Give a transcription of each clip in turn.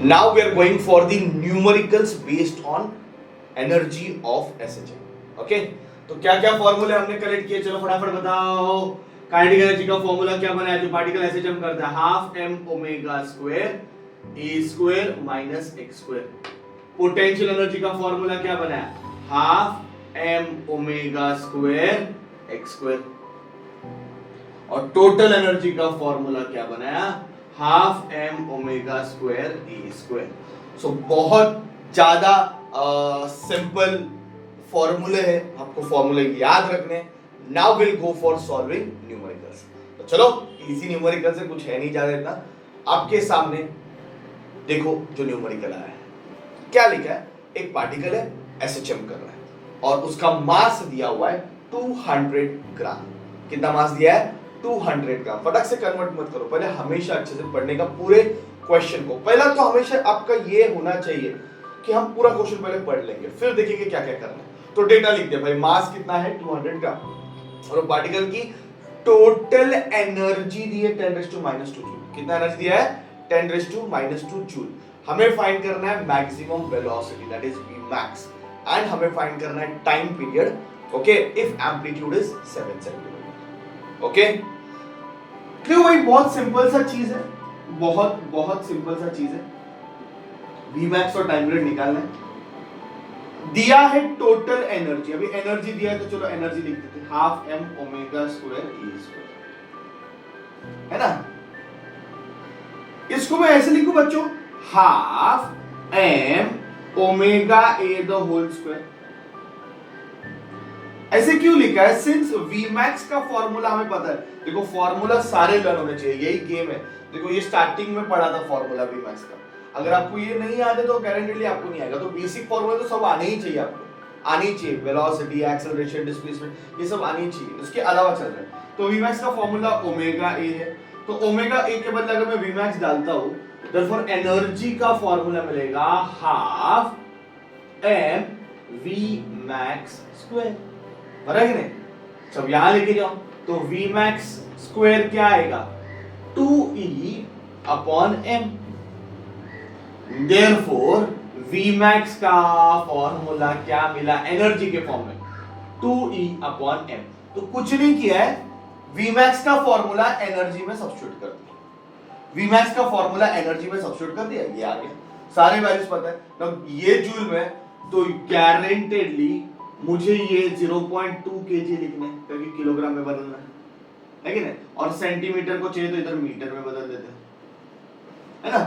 Now we are going for the numericals based on energy of SHM. Okay, तो क्या क्या फॉर्मूले हमने कलेक्ट किए, चलो फटाफट बताओ। काइनेटिक एनर्जी का फॉर्मूला क्या बना है जो पार्टिकल SHM करता है? Half m omega square A square minus X square. Potential energy का फॉर्मूला क्या बना है? Half m omega square X square. और टोटल एनर्जी का फॉर्मूला क्या बनाया? Half m omega square A square. So बहुत ज्यादा सिंपल फॉर्मूले है, आपको फॉर्मूले याद रखने। Now will go for solving numericals. तो चलो इजी न्यूमेरिकल से कुछ है नहीं ज्यादा इतना। आपके सामने देखो जो न्यूमेरिकल आया है, क्या लिखा है? एक पार्टिकल है, SHM कर रहा है और उसका मास दिया हुआ है 200 ग्राम। कितना मास दिया है? 200 ग्राम। फटक से कन्वर्ट मत करो, पहले हमेशा अच्छे से पढ़ने का पूरे क्वेश्चन को। पहला तो हमेशा आपका ये होना चाहिए कि हम पूरा क्वेश्चन पहले पढ़ लेंगे, फिर देखेंगे क्या क्या करना है। तो डेटा लिख दे भाई, मास कितना है? 200 ग्राम। और पार्टिकल की टोटल एनर्जी दी है 10⁻² जूल। कितना एनर्जी दिया है? 10⁻² जूल। हमें फाइंड करना है maximum velocity, that is Vmax, and हमें फाइंड करना है time period, okay, if amplitude is 7 centimetre. Okay, क्यों भाई? बहुत सिंपल सा चीज है, बहुत बहुत सिंपल सा चीज है। Vmax और टाइम पीरियड निकालना है। दिया है टोटल एनर्जी, अभी एनर्जी दिया है तो चलो एनर्जी लिख देते हैं, half m omega square A square, है ना? इसको मैं ऐसे लिखूं बच्चों, half m omega A the whole square. ऐसे क्यों लिखा है? सिंस Vmax का फॉर्मूला हमें पता है। देखो फॉर्मूला सारे लर्न होने चाहिए, यही गेम है। देखो ये स्टार्टिंग में पढ़ा था फॉर्मूला Vmax का, अगर आपको ये नहीं याद है तो गारंटीली आपको नहीं आएगा। तो बेसिक फॉर्मूला तो सब आने ही चाहिए, आपको आनी चाहिए। वेलोसिटी, एक्सेलरेशन, डिस्प्लेसमेंट, ये सब आनी चाहिए, उसके अलावा चल रहा है। तो Vmax का फॉर्मूला ओमेगा ए है, तो ओमेगा ए के बदले अगर मैं Vmax डालता हूं, देयरफॉर एनर्जी का फॉर्मूला मिलेगा हाफ m Vmax स्क्वायर। बराबर है नहीं? सब यहां लेके जाओ, तो Vmax स्क्वायर क्या आएगा? 2e upon m। Therefore Vmax का फॉर्मूला क्या मिला एनर्जी के फॉर्म में? 2e upon m। तो कुछ नहीं किया है, Vmax का फॉर्मूला एनर्जी में सब्स्टिट्यूट कर दिया। Vmax का फॉर्मूला एनर्जी में सब्स्टिट्यूट कर दिया, ये आ गया। सारे वैल्यूज पता है ना, ये जूल में तो गारंटेडली मुझे ये 0.2 kg लिखना है, क्योंकि किलोग्राम में बदलना है कि नहीं? और सेंटीमीटर को चाहिए तो इधर मीटर में बदल देते हैं, है ना?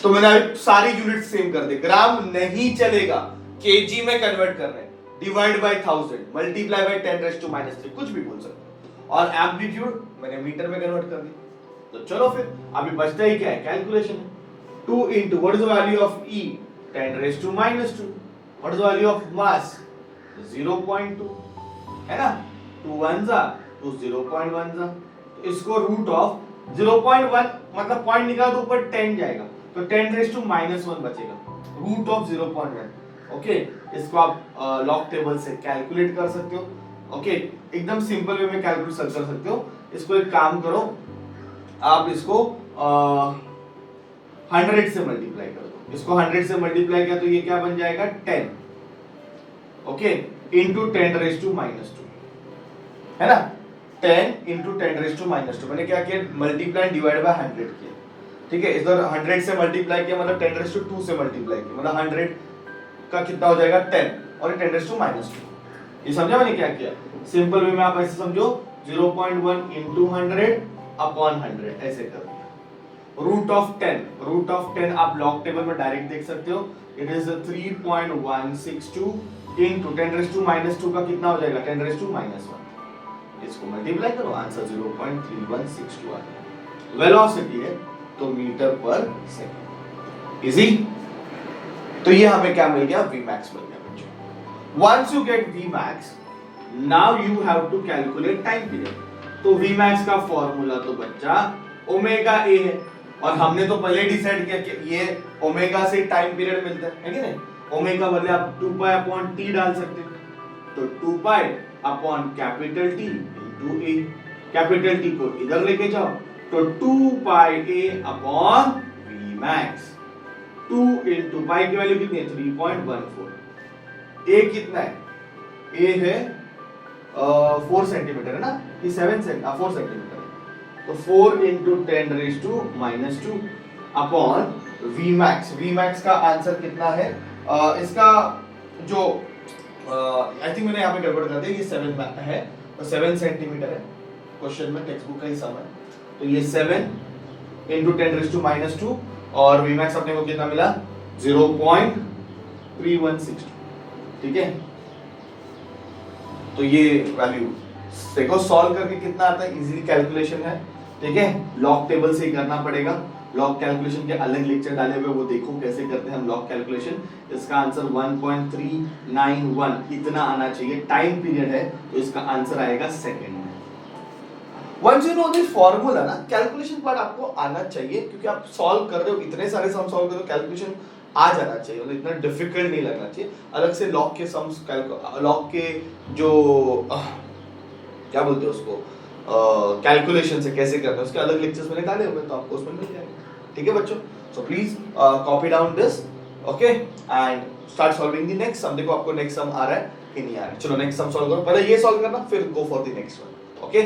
तो मैंने अभी सारी यूनिट सेम कर दी। ग्राम नहीं चलेगा, केजी में कन्वर्ट कर रहे हैं, डिवाइड बाय 1000, मल्टीप्लाई बाय 10⁻³ कुछ भी बोल सकते हो। और एम्पलीट्यूड मैंने मीटर में कन्वर्ट कर दी। तो चलो फिर अभी बचता ही क्या है? Calculation. 2 into what is the value of E? 10⁻²। what is the value of mass? 0.2, है ना? 2 1s are तो 0.1s are, तो इसको रूट ऑफ 0.1 मतलब पॉइंट निकाल तो ऊपर 10 जाएगा, तो 10⁻⁻1 बचेगा, रूट ऑफ 0.1। ओके, इसको आप लॉग टेबल से कैलकुलेट कर सकते हो। ओके, एकदम सिंपल वे में कैलकुलेट कर सकते हो। इसको एक काम करो, आप इसको 100 से मल्टीप्लाई कर दो। इसको 100 से मल्टीप्लाई किया तो ये क्या बन जाएगा? 10, ओके, इंटू 10⁻², है ना? 10 इंटू 10⁻²। मैंने क्या किया? मल्टीप्लाई डिवाइड बाय 100 किया, ठीक है? इधर 100 से मल्टीप्लाई किया मतलब 10⁻² से मल्टीप्लाई किया, मतलब 100 का कितना हो जाएगा? 10, और 10⁻²। ये समझा मैंने क्या किया? सिंपल वे में आप ऐसे समझो, 0.1 इंटू 100 अपॉन 100 ऐसे कर दिया। रूट ऑफ 10 आप लॉग टेबल में डायरेक्ट देख सकते हो। इट इज 3.162 इंटू 10⁻² का कितना हो जाएगा? 10⁻⁻1। इसको मल्टीप्लाई करो, आंसर 0.3162 आ गया। वेलोसिटी है तो मीटर पर सेकंड। इजी। तो ये हमें क्या मिल गया? Vmax मिल गया बच्चों। Once you get Vmax, now you have to calculate time period. तो Vmax का फॉर्मूला तो बच्चा ओमेगा ए है, और हमने तो पहले डिसाइड किया कि ये ओमेगा से टाइम पीरियड मिलता है कि नहीं? ओमेगा बदले आप 2 अपॉन टी डाल सकते हो, तो 2 अपॉन कैपिटल टी इंटू ए। कैपिटल टी को इधर लेके जाओ तो 2 पाई a upon Vmax। 2 into pi की वैल्यू कितनी है 3.14। ए कितना है, ए है 4 सेंटीमीटर है ना, ये 4 सेंटीमीटर है, तो 4 इंटू 10⁻⁻2 अपॉन वी मैक्स का आंसर कितना है, इसका जो आई थिंक मैंने यहाँ पे गड़बड़ कर दी, ये 7 है तो 7 सेंटीमीटर है, क्वेश्चन में टेक्स्ट बुक का ही सम है, तो ये 7 इंटू 10⁻⁻2 और वी मैक्स अपने को कितना मिला 0.3162। ठीक है, तो ये वैल्यू देखो सॉल्व करके कितना आता है, इजीली कैलकुलेशन है। ठीक है, लॉग टेबल से ही करना पड़ेगा, लॉग कैलकुलेशन के अलग लेक्चर डाले हुए, वो देखो कैसे करते हैं हम लॉग कैलकुलेशन। इसका आंसर 1.391 इतना आना चाहिए, टाइम पीरियड है तो इसका आंसर आएगा सेकंड में। Once you know this formula ना, कैलकुलेशन पार्ट आपको आना चाहिए, क्योंकि आप सॉल्व कर रहे हो, इतने सारे सम सॉल्व कर रहे हो, कैलकुलेशन आ जाना चाहिए, मतलब इतना डिफिकल्ट नहीं लगना चाहिए। अलग से लॉग के सम्स, लॉग के जो क्या बोलते हैं उसको, कैलकुलेशन से कैसे करते हैं उसके अलग लेक्चर्स मैंने डाले हुए, तो आपको उसमें मिल जाएगा। ठीक है बच्चों, so please copy down this, okay, and start solving the next सम। देखो आपको नेक्स्ट सम आ रहा है कि नहीं आ रहा है, चलो नेक्स्ट सम सॉल्व करो, पहले ये सॉल्व करना फिर go for the next one. Okay,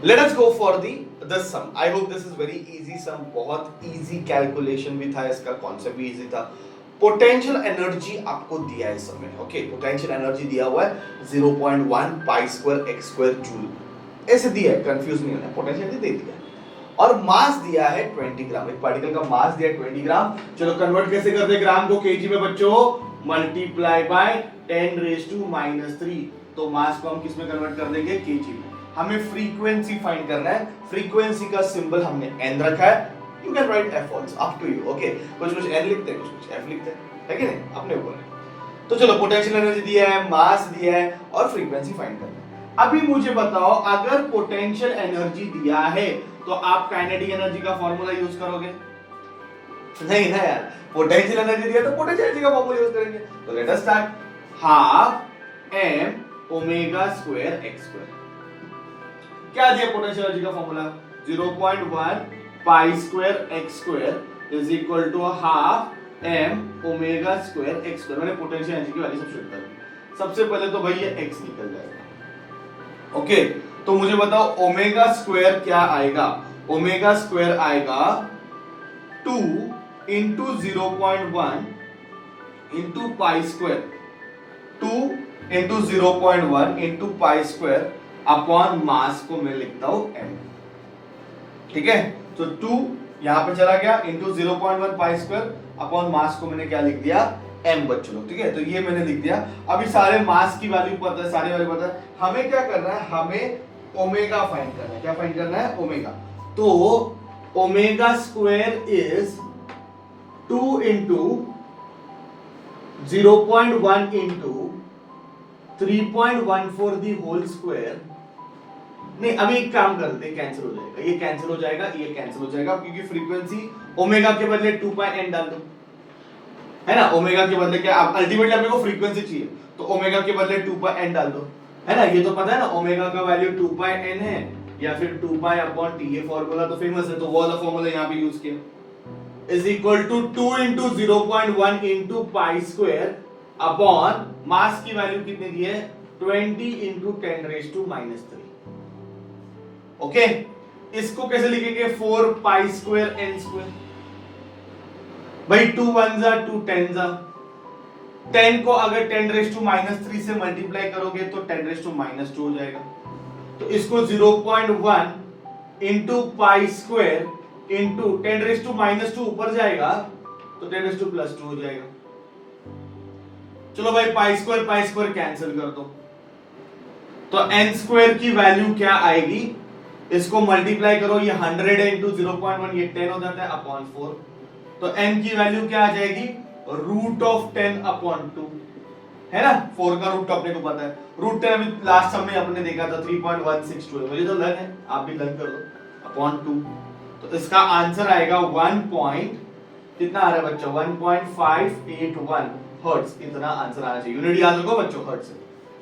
let us go for the sum. I hope this is very easy sum, बहुत easy calculation भी था, इसका concept भी easy था। पोटेंशियल एनर्जी आपको दिया है समय, ओके, पोटेंशियल एनर्जी दिया हुआ है 0.1 pi square x square joule, ऐसे दिया है, कंफ्यूज नहीं होना, पोटेंशियल एनर्जी दे दिया है। और मास दिया है 20 ग्राम, एक पार्टिकल का मास दिया है 20 ग्राम। चलो कन्वर्ट कैसे करते हैं ग्राम को केजी में बच्चों, मल्टीप्लाई बाय 10⁻⁻3, तो मास को हम किस में कन्वर्ट कर देंगे, केजी में। हमें फ्रीक्वेंसी फाइंड करना है, फ्रीक्वेंसी का सिंबल हमने n रखा है, you can write f also, up to you, okay, कुछ n लिखते हैं, कुछ f लिखते हैं, है कि नहीं, अपने ऊपर है। तो चलो पोटेंशियल एनर्जी दिया है, मास दिया है और फ्रीक्वेंसी फाइंड करना है। अभी मुझे बताओ, अगर पोटेंशियल एनर्जी दिया है तो आप काइनेटिक एनर्जी का फार्मूला यूज करोगे? नहीं ना यार, पोटेंशियल एनर्जी दिया तो पोटेंशियल एनर्जी का फार्मूला यूज करेंगे। तो let us start, half m omega square x square. क्या दिया पोटेंशियल एनर्जी का formula, 0.1 pi square x square is equal to half m omega square x square. मैंने potential energy की value substitute कर दी। सबसे पहले तो भाई ये x निकल जाएगा, ओके, तो मुझे बताओ ओमेगा स्क्वायर क्या आएगा, ओमेगा स्क्वायर आएगा 2 into 0.1 into pi square, 2 into 0.1 into pi square upon मास को मैं लिखता हूं m। ठीक है, तो 2 यहां पे चला गया इंटू 0.1 पाई स्क्वायर अपॉन मास को मैंने क्या लिख दिया, m बच्चों लोग। ठीक है, तो ये मैंने लिख दिया। अभी सारे मास की वैल्यू पता है, सारी वैल्यू पता है, हमें क्या करना है, हमें ओमेगा फाइंड करना है। क्या फाइंड करना है, ओमेगा। तो omega square is 2 into 0.1 into 3.14 the whole square. नहीं, अभी एक काम करते हैं, कैंसिल हो जाएगा, ये कैंसिल हो जाएगा, ये कैंसिल हो जाएगा, क्योंकि फ्रीक्वेंसी ओमेगा के बदले 2 पाई n डाल दो, है ना, ओमेगा के बदले क्या, अल्टीमेटली अपने को फ्रीक्वेंसी चाहिए, तो ओमेगा के बदले 2 पाई n डाल दो, है ना, ये तो पता है ना, ओमेगा का वैल्यू 2 पाई n है या फिर 2 पाई अपॉन t, ये फार्मूला तो फेमस है, तो वो वाला फार्मूला यहां पे यूज किया, is equal to 2 into 0.1 into pi square upon mass की वैल्यू कितनी दी है, 20 इंटू 10⁻⁻3। ओके, इसको कैसे लिखेंगे, 4 पाई स्क्वायर n स्क्वायर। भाई 2 1 जा 2 10 जा, 10 को अगर 10⁻⁻3 से मल्टीप्लाई करोगे तो 10⁻⁻2 हो जाएगा। तो इसको 0.1 इंटू पाई स्क्वायर इंटू 10⁻⁻2 ऊपर जाएगा तो 10⁻+2 हो जाएगा। चलो भाई पाई स्क्वायर कैंसिल कर दो, तो n स्क्वायर की वैल्यू क्या आएगी, इसको मल्टीप्लाई करो, ये 100 है इंटू 0.1, ये 10 हो जाता है अपॉन 4, तो n की वैल्यू क्या आ जाएगी, √10/2, है ना। 4 का रूट तो अपने को पता है, √10 अभी लास्ट समय अपने देखा था 3.162, मुझे तो लर्न है, आप भी लर्न कर लो, अपॉन 2। तो इसका आंसर आएगा 1 पॉइंट कितना आ रहा है बच्चों, 1.581 हर्ट्ज, इतना आंसर आना चाहिए। यूनिट याद रखो बच्चों हर्ट्ज से।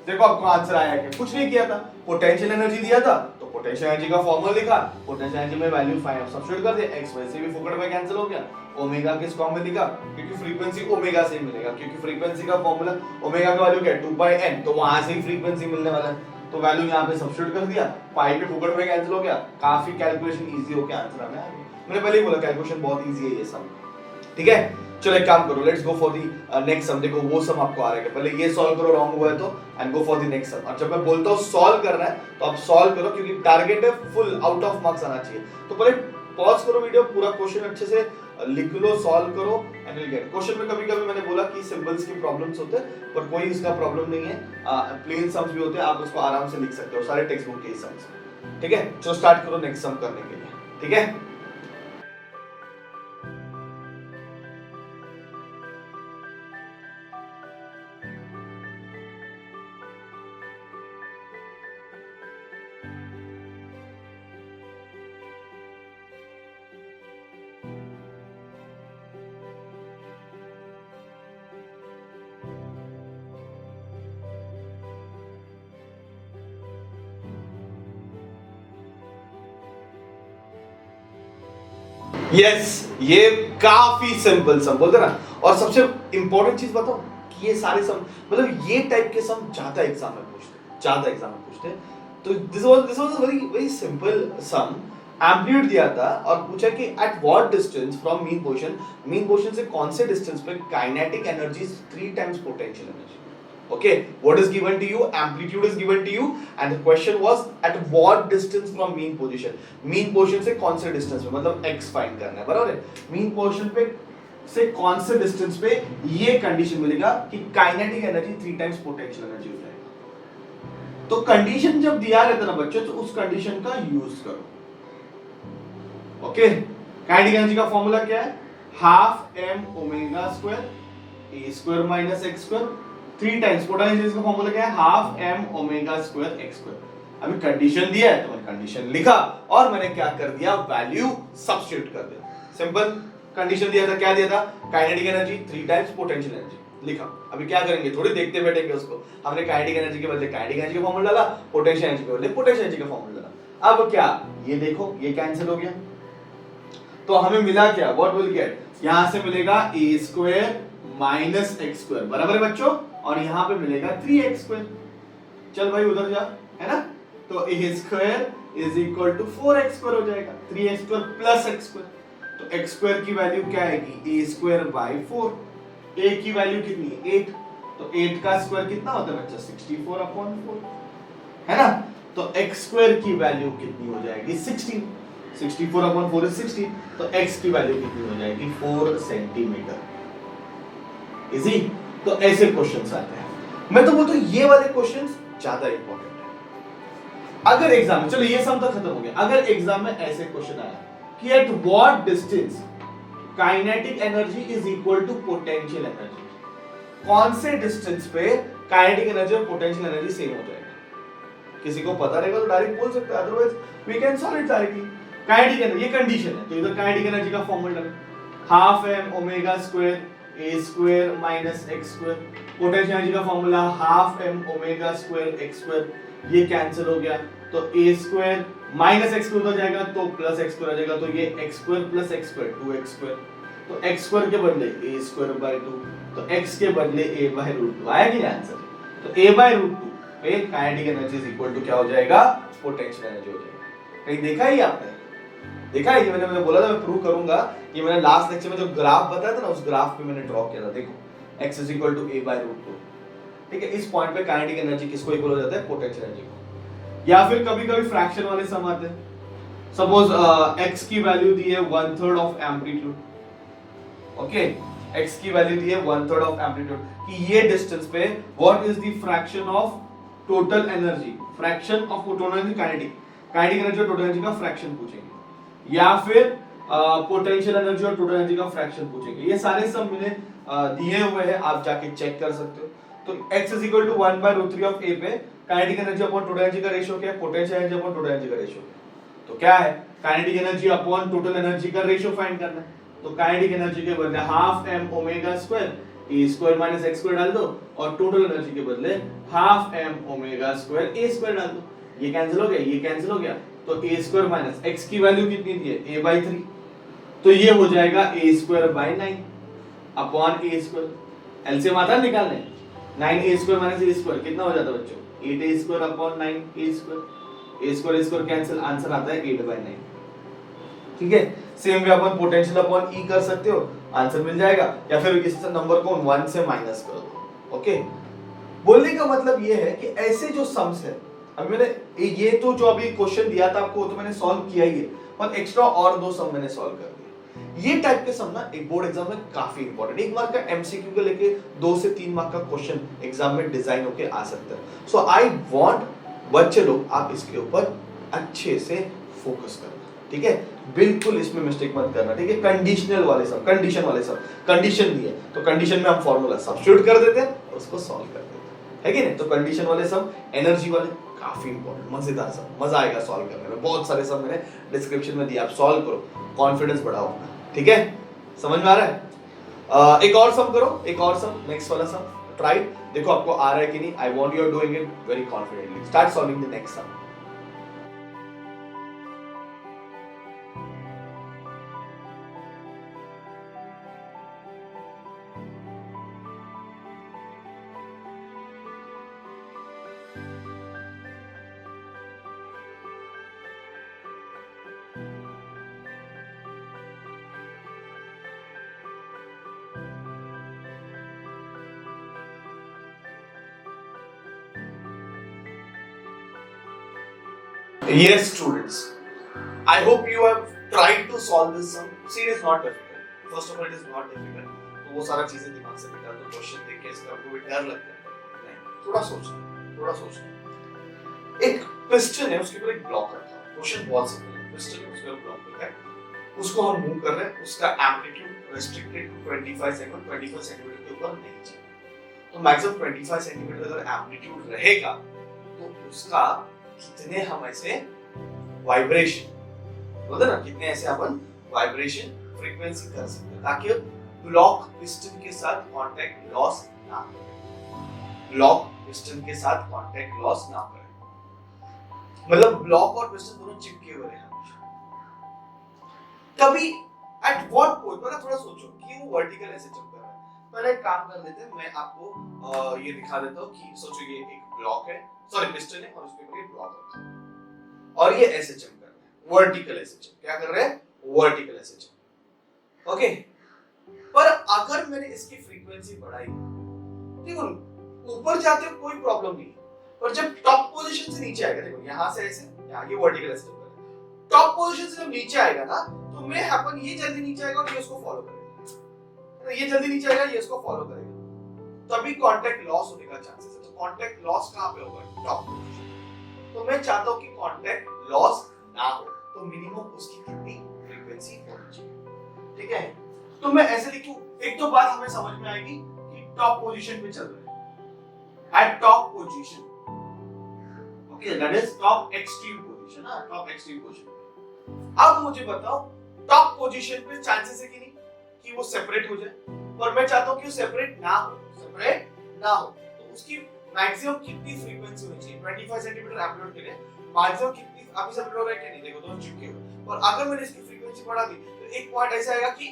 देखो आपको आंसर आया क्या, कुछ नहीं किया था, पोटेंशियल एनर्जी दिया था तो पोटेंशियल एनर्जी का फॉर्मूला लिखा, पोटेंशियल एनर्जी में वैल्यू 5 सब्स्टिट्यूट कर दिया, x वैसे भी फुकड़ में कैंसिल हो गया, ओमेगा किस फॉर्म में लिखा, क्योंकि फ्रीक्वेंसी ओमेगा से ही मिलेगा, क्योंकि फ्रीक्वेंसी का फॉर्मूला ओमेगा का वैल्यू क्या है 2/n, तो वहां से ही फ्रीक्वेंसी मिलने वाला है, तो वैल्यू यहां पे सब्स्टिट्यूट कर दिया, पाई पे फुकड़ में कैंसिल हो गया, काफी कैलकुलेशन इजी हो गया, आंसर हमें आ गया। मैंने पहले ही बोला कैलकुलेशन बहुत इजी है ये सब, ठीक है। चलो एक काम करो, let's go for the next sum. देखो वो सम आपको आ रहा है, पहले ये सॉल्व करो, रॉन्ग हुआ है तो, and go for the next sum. और जब मैं बोलता हूं सॉल्व करना है तो आप सॉल्व करो, क्योंकि टारगेट है फुल आउट ऑफ मार्क्स आना चाहिए। तो पहले पॉज करो वीडियो, पूरा क्वेश्चन अच्छे से लिख लो, सॉल्व करो एंड विल गेट। क्वेश्चन में कभी-कभी मैंने बोला कि सिंबल्स की प्रॉब्लम्स होते हैं, पर कोई इसका प्रॉब्लम नहीं है, प्लेन सम्स भी होते हैं, आप उसको आराम से लिख सकते हो, सारे टेक्स्ट बुक के सम्स, ठीक है। चलो स्टार्ट करो नेक्स्ट सम करने के लिए, ठीक है। यस ये काफी सिंपल सम बोलते ना। और सबसे इंपॉर्टेंट चीज बताओ कि ये सारे सम, मतलब ये टाइप के सम ज्यादा एग्जाम में पूछते हैं, तो this was a very simple some. Amplitude दिया था और पूछा कि at what distance from mean position से कौन से डिस्टेंस पे kinetic energy 3 times potential energy. Okay, what is given to you? Amplitude is given to you, and the question was at what distance from mean position? Mean position से कौन से distance पे, मतलब x find करना है, बराबर है। mean position पे से कौन से distance पे ये condition मिलेगा कि kinetic energy 3 times potential energy हो जाएगा। तो condition जब दिया रहता है ना बच्चों, तो उस condition का use करो। Okay, kinetic energy का formula क्या है, half m omega square a square minus x square 3 times potential का फॉर्मूला क्या है, half m omega square x square. अभी कंडीशन दिया है तो मैंने कंडीशन लिखा और मैंने क्या कर दिया, वैल्यू सब्स्टिट्यूट कर दिया। सिंपल। कंडीशन दिया था, क्या दिया था, kinetic energy 3 times potential energy लिखा। अभी क्या करेंगे, थोड़ी देखते बैठेंगे उसको। हमने काइनेटिक एनर्जी के बदले काइनेटिक एनर्जी का फॉर्मूला डाला, पोटेंशियल एनर्जी के बदले पोटेंशियल एनर्जी का फॉर्मूला डाला। अब क्या, ये देखो ये कैंसिल हो गया, तो हमें मिला क्या, व्हाट विल गेट, यहां से मिलेगा a square minus x square, बराबर है बच्चों, और यहां पे मिलेगा 3x स्क्वायर। चल भाई उधर जा, है ना, तो a square is equal to 4x square हो जाएगा, 3x square plus x square. तो x स्क्वायर की वैल्यू क्या आएगी, a स्क्वायर बाय 4, a की वैल्यू कितनी है 8, तो 8 का स्क्वायर कितना होता है बच्चा, 64/4, है ना। तो x स्क्वायर की वैल्यू कितनी हो जाएगी, 16, 64/4 इज 16, तो x की वैल्यू कितनी हो जाएगी, 4 सेंटीमीटर। इजी। तो ऐसे क्वेश्चंस आते हैं, मैं तो बोलता हूं ये वाले क्वेश्चंस ज्यादा इंपॉर्टेंट है। अगर एग्जाम में, चलो ये सम तो खत्म हो गया, अगर एग्जाम में ऐसे क्वेश्चन आया कि at what distance kinetic energy is equal to potential energy, कौन से डिस्टेंस पे काइनेटिक एनर्जी और पोटेंशियल एनर्जी सेम हो जाएगा। किसी को पता रहेगा तो डायरेक्ट बोल सकते हैं, otherwise we can solve it directly. Kinetic energy, ये कंडीशन है, तो इधर काइनेटिक एनर्जी का फॉर्मूला डालें, half m omega square a square minus x square, potential energy का formula half m omega square x square, ये कैंसिल हो गया, तो a square minus x square हो जाएगा तो प्लस x स्क्वायर आ जाएगा, तो ये x square plus x square 2x square, तो x स्क्वायर के बदले a स्क्वायर बाय 2, तो x के बदले a बाय √2 आया कि आंसर, तो a बाय √2 पे kinetic energy is equal to क्या हो जाएगा, पोटेंशियल एनर्जी हो जाएगा। कहीं देखा ही आपने, देखा है कि मैंने बोला था मैं प्रूव करूंगा, ये मैंने लास्ट लेक्चर में जो ग्राफ बताया था ना, उस ग्राफ पे मैंने ड्रॉ किया था, देखो x is equal to a by √2, ठीक है। इस पॉइंट पे काइनेटिक एनर्जी किसको इक्वल हो जाता है, पोटेंशियल एनर्जी को। या फिर कभी-कभी फ्रैक्शन वाले सम आते हैं, सपोज x की वैल्यू दी है 1/3 ऑफ एम्पलीट्यूड, ओके, x की वैल्यू दी है 1/3 ऑफ एम्पलीट्यूड, कि ये डिस्टेंस पे what is the fraction of total energy, fraction of total energy, kinetic energy और टोटल एनर्जी का फ्रैक्शन पूछेंगे। या फिर पोटेंशियल एनर्जी और टोटल एनर्जी का फ्रैक्शन पूछेंगे। ये सारे सब मैंने दिए हुए हैं, आप जाके चेक कर सकते हो। तो x = 1/√3 ऑफ a पे kinetic energy upon total energy का रेशियो क्या है, potential energy upon total energy का रेशियो। तो क्या है, kinetic energy upon total energy का रेशियो फाइंड करना है। तो काइनेटिक एनर्जी के बदले half m omega square a square minus x square डाल दो, और टोटल एनर्जी के बदले half m omega square a square डाल दो। ये कैंसिल हो गया, ये कैंसिल हो गया, तो a स्क्वायर माइनस x की वैल्यू कितनी दी है, a/3, तो ये हो जाएगा a square bye 9 upon a square. LCM आता है निकालने, 9a square minus a square कितना हो जाता है बच्चों, 8a square upon 9a square. a square cancel, answer आता है 8/9। ठीक है, सेम वे अपन पोटेंशियल अपॉन E कर सकते हो, आंसर मिल जाएगा, या फिर इस नंबर को 1 से माइनस कर दो। ओके, बोलने का मतलब ये है कि ऐसे जो सम्स है, अभी मैंने ये तो जो अभी क्वेश्चन दिया था आपको, तो मैंने सॉल्व किया ही है, और एक्स्ट्रा और 2 सम मैंने सॉल्व कर दिए। ये टाइप के सम ना एक बोर्ड एग्जाम में काफी इंपॉर्टेंट, 1 मार्क का एमसीक्यू को लेके 2 से 3 मार्क का क्वेश्चन एग्जाम में डिजाइन होके आ सकता है। सो आई वांट बच्चे लोग आप इसके ऊपर अच्छे से फोकस करना, ठीक है, बिल्कुल इसमें मिस्टेक मत करना, ठीक है। कंडीशनल वाले सब, कंडीशन वाले सब, कंडीशन दी है तो कंडीशन में हम फॉर्मूला सब्स्टिट्यूट कर देते हैं और उसको सॉल्व कर देते हैं, है कि नहीं। तो कंडीशन वाले सब, एनर्जी वाले काफी इंपॉर्टेंट, मजेदार सब, मजा आएगा सॉल्व करने में। बहुत सारे सब मैंने डिस्क्रिप्शन में दिया, आप सॉल्व करो, कॉन्फिडेंस बढ़ाओ अपना, ठीक है, समझ में आ रहा है। एक और सम करो, एक और सम, नेक्स्ट वाला सम ट्राई, देखो आपको आ रहा है कि नहीं। I want you are doing it very confidently. Start solving the next sum. Yes, students. I hope you have tried to solve this sum. See, it is not difficult. First of all, it is not difficult. तो वो सारा चीजें दिमाग से निकाल दो, question देख के इसका आपको भी डर लगता है, नहीं, थोड़ा सोचना, थोड़ा सोचना। एक पिस्टन है, उसके ऊपर एक ब्लॉक रखा है, क्वेश्चन बहुत सिंपल है, पिस्टन है, उसके ऊपर ब्लॉक रखा है, उसको हम मूव कर रहे हैं, उसका एम्पलीट्यूड रेस्ट्रिक्टेड टू 25 सेंटीमीटर के ऊपर नहीं चाहिए। तो मैक्सिमम 25 सेंटीमीटर अगर एम्पलीट्यूड रहेगा तो उसका कितने हम ऐसे वाइब्रेशन, बोलते ना, कितने ऐसे अपन वाइब्रेशन फ्रीक्वेंसी कर सकते हैं ताकि ब्लॉक पिस्टन के साथ कांटेक्ट लॉस ना हो, ब्लॉक पिस्टन के साथ कांटेक्ट लॉस ना करे, मतलब ब्लॉक और पिस्टन दोनों चिपके हुए हैं हमेशा। कभी एट व्हाट पॉइंट, मतलब थोड़ा सोचो कि वो वर्टिकल ऐसे चिपक रहा है। पहले एक काम कर लेते हैं, मैं आपको ये दिखा देता हूँ कि सोचो ये एक ब्लॉक है, सॉरी पिस्टन है, और उसके ऊपर ये ब्लॉक रखा है और ये ऐसे चमक रहा है, वर्टिकल ऐसे चमक, क्या कर रहे हैं, वर्टिकल ऐसे चमक, ओके। पर अगर मैंने इसकी फ्रीक्वेंसी बढ़ाई, देखो ऊपर जाते हो कोई प्रॉब्लम नहीं, पर जब टॉप पोजीशन से नीचे आएगा, देखो यहां से ऐसे, यहां ये वर्टिकल ऐसे चमक रहा है, टॉप पोजीशन से जब नीचे आएगा ना, तो मैं हैपन ये जल्दी नीचे आएगा और ये उसको फॉलो करेगा, ये जल्दी नीचे आएगा, ये उसको फॉलो करेगा, तभी कांटेक्ट लॉस होने का चांसेस है। तो कांटेक्ट लॉस कहां पे होगा, टॉप पोजीशन। तो मैं चाहता हूं कि कांटेक्ट लॉस ना हो, तो मिनिमम उसकी कितनी फ्रीक्वेंसी होनी चाहिए, ठीक है। तो मैं ऐसे लिखूं, एक तो बात हमें समझ में आएगी कि टॉप पोजीशन पे चल रहे हैं, eight top position, okay, that is top extreme position, ना, टॉप एक्सट्रीम पोजीशन। अब मुझे बताओ टॉप पोजीशन पे चांसेस है कि नहीं कि वो सेपरेट हो जाए, और मैं चाहता हूं कि वो सेपरेट ना हो, सेपरेट ना हो, तो उसकी मैक्सिमम कितनी फ्रीक्वेंसी होनी चाहिए, 25 सेंटीमीटर एम्पलीट्यूड के लिए मैक्सिमम कितनी, अभी सेपरेट हो रहा है कि नहीं, देखो दोनों चिपके हुए, और अगर मैंने इसकी फ्रीक्वेंसी बढ़ा दी तो एक पॉइंट ऐसा आएगा कि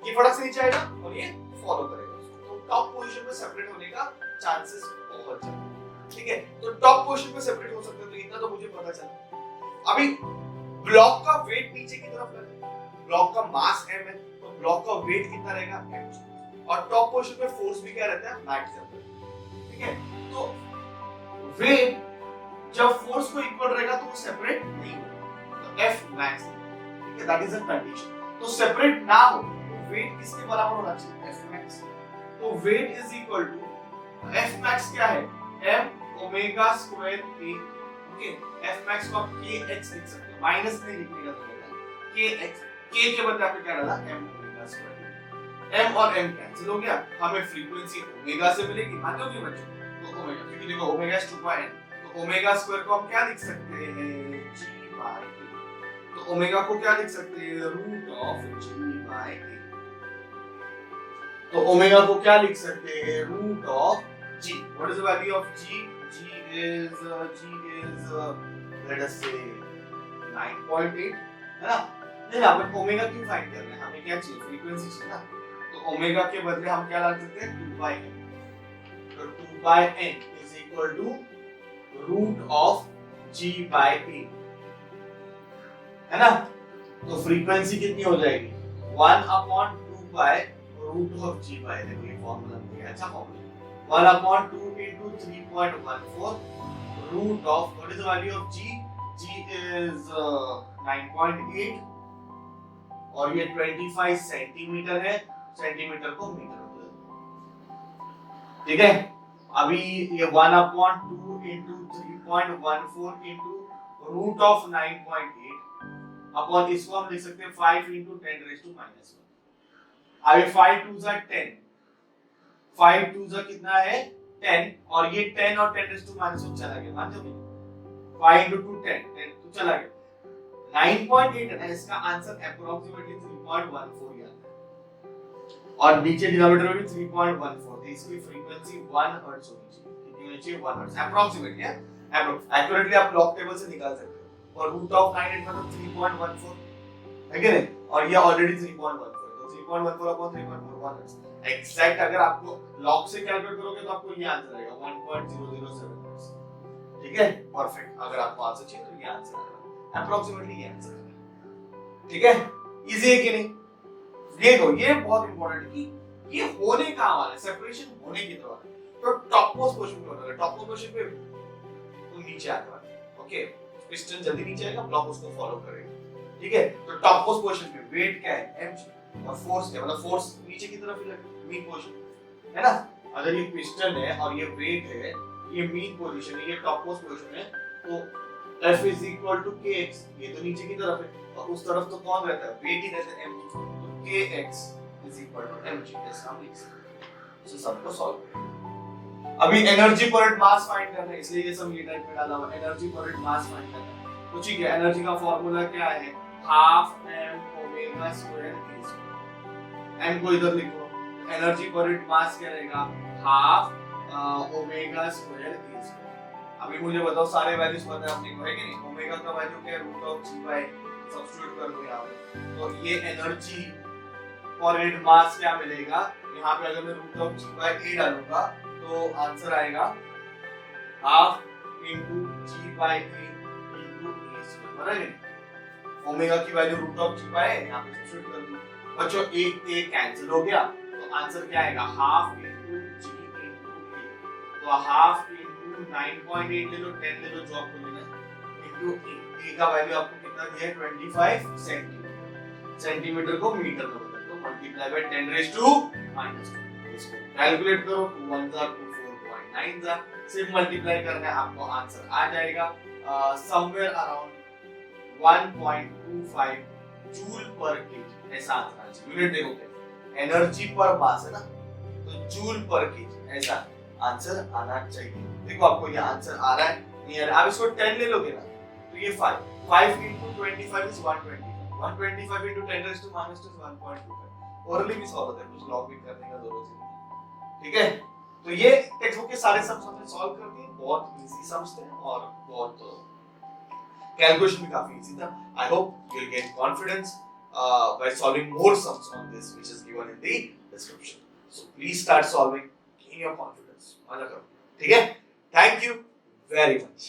ये फटक से नीचे आएगा और ये फॉलो करेगा उसको, तो टॉप पोजीशन पे सेपरेट होने का चांसेस बहुत ज्यादा, ठीक है। तो टॉप पोजीशन पे सेपरेट हो सकते हैं, तो इतना तो मुझे पता चला। अभी ब्लॉक का वेट नीचे की तरफ है, ब्लॉक का मास m है, तो ब्लॉक का वेट कितना रहेगा, m, और टॉप पोजीशन पे फोर्स भी क्या रहता है, मैक्सिमम, ठीक है। तो वेट जब फोर्स को इक्वल रहेगा तो वो सेपरेट नहीं होगा, तो F मैक्स, ठीक है, दैट इज अ कंडीशन। तो सेपरेट ना हो तो वेट किसके बराबर होना चाहिए, F मैक्स। तो weight is equal to F max क्या है, m omega square a, okay. F max को आप kx लिख सकते हो, माइनस नहीं लिखने का, kx, k के बदले आपने क्या डाला m ओमेगा स्क्वायर। m और m कैंसिल हो गया, हमें फ्रीक्वेंसी ओमेगा से मिलेगी, मानते हो क्यों बच्चों? तो ओमेगा, क्योंकि देखो ओमेगा इज 2 बाय n, तो ओमेगा स्क्वायर को हम क्या लिख सकते हैं g बाय a। तो ओमेगा को क्या लिख सकते हैं root of g by a। तो ओमेगा को क्या लिख सकते हैं root of g। What is the value of g? g is let us say 9.8 है ना। नहीं अपन ओमेगा क्यों फाइंड कर रहे हैं, हमें क्या चाहिए फ्रीक्वेंसी चाहिए ना। तो ओमेगा के बदले हम क्या डाल सकते हैं 2 बाय n। तो 2 by n is equal to root of g by a है ना। तो फ्रीक्वेंसी कितनी हो जाएगी 1/2 by root of g by a। देखो ये फार्मूला है, अच्छा formula 1/2 into 3.14 root of what is the value of g? g is 9.8 और ये 25 सेंटीमीटर है, सेंटीमीटर को मीटर में बदल। ठीक है, अभी ये 1/2 into 3.14 into root of 9.8 upon इसको हम लिख सकते हैं 5 into 10 raised to minus 1। अभी 5 2s are 10, 5 2s are कितना है 10 और ये 10 और 10 raised to minus 1 चला गया, मानते हो? 5 into 2 10 तो चला गया 9.8 है ना, इसका आंसर अप्रोक्सीमेटली 3.14 याद है। और नीचे डिनोमिनेटर में भी 3.14, तो इसकी फ्रीक्वेंसी 1 हर्ट्ज होनी चाहिए। कितनी होनी चाहिए 1 हर्ट्ज अप्रोक्सीमेटली है, एक्यूरेटली आप लॉग टेबल से निकाल सकते हो। और रूट ऑफ 98 मतलब 3.14 है कि नहीं, और ये ऑलरेडी 3.14 तो 3.14 अपॉन 3.41 हर्ट्ज एग्जैक्ट। अगर आपको लॉग से कैलकुलेट करोगे तो आपको ये आंसर आएगा 1.007 हर्ट्ज। ठीक है, परफेक्ट। अगर आपको आंसर चाहिए तो ये आंसर आएगा अप्रोक्सीमेटली, ये आंसर है। ठीक है, इजी है कि नहीं? देखो ये बहुत इंपॉर्टेंट है कि ये होने कहां वाला है, सेपरेशन होने की तरफ है। तो टॉप मोस्ट पोजीशन पे होता है, टॉप मोस्ट पोजीशन पे तो नीचे आने वाला है। ओके, पिस्टन जल्दी नीचे आएगा, ब्लॉक उसको फॉलो करेगा। ठीक है, तो टॉप मोस्ट पोजीशन पे वेट क्या है mg और फोर्स क्या, मतलब फोर्स नीचे की तरफ ही लगेगा, मीन पोजीशन है ना। अगर ये पिस्टन है और ये वेट है, ये मीन पोजीशन है, ये टॉप मोस्ट पोजीशन है, तो F is equal to kx, ये तो नीचे की तरफ है और उस तरफ तो कौन रहता है वेट ही रहता है mg, तो kx is equal to mg ऐसा हम लिख सकते हैं। तो सबको सॉल्व करें। अभी energy per unit mass find करना है, इसलिए ये सब ये टाइप में डाला हुआ है, energy per unit mass find करना है। तो ठीक है, एनर्जी का फार्मूला क्या है half m omega square e square. m को इधर लिखो, एनर्जी पर यूनिट मास क्या रहेगा half omega square e square. अभी मुझे बताओ सारे वैल्यूज पता है अपने को, है कि नहीं? ओमेगा का वैल्यू क्या है root of g by substitute कर दो यहां पे, तो ये एनर्जी पर यूनिट मास क्या मिलेगा यहां पे। अगर मैं root of g by a डालूंगा तो आंसर आएगा half into g by a into a square, बराबर है? ओमेगा की value root of g by a यहां पे सब्स्टिट्यूट कर दूं, बच्चों a कैंसिल हो गया, तो आंसर क्या आएगा half into g into a। तो हाफ 9.8 ले लो, 10 ले लो, जो आपको लेना है, इनटू a का वैल्यू आपको कितना दिया है 25 सेंटीमीटर, सेंटीमीटर को मीटर में बदल दो, मल्टीप्लाई बाय 10 रेज़ टू -2। इसको कैलकुलेट करो, 2 1 जा 2 4.9 जा, सिर्फ मल्टीप्लाई करना है, आपको आंसर आ जाएगा समवेयर अराउंड 1.25 जूल पर केजी, ऐसा आंसर आ जाएगा। यूनिट देखो क्या एनर्जी पर मास है ना, तो जूल पर केजी ऐसा आंसर आना चाहिए। देखो आपको ये आंसर आ रहा है नहीं आ रहा, आप इसको 10 ले लोगे ना तो ये 5 into 25 is 125, 125 into 10 raised to minus 2 is 1.25। Orally भी सॉल्व होता है, कुछ लॉग भी करने का जरूरत नहीं। ठीक है, तो ये टेक्स्ट बुक के सारे सम्स हमने सॉल्व कर दिए, बहुत इजी सम्स थे और बहुत कैलकुलेशन भी काफी इजी था। I hope you will gain confidence by solving more sums on this which is given in the description. So please start solving, gain your confidence, मजा करो। ठीक है, थैंक यू वेरी मच।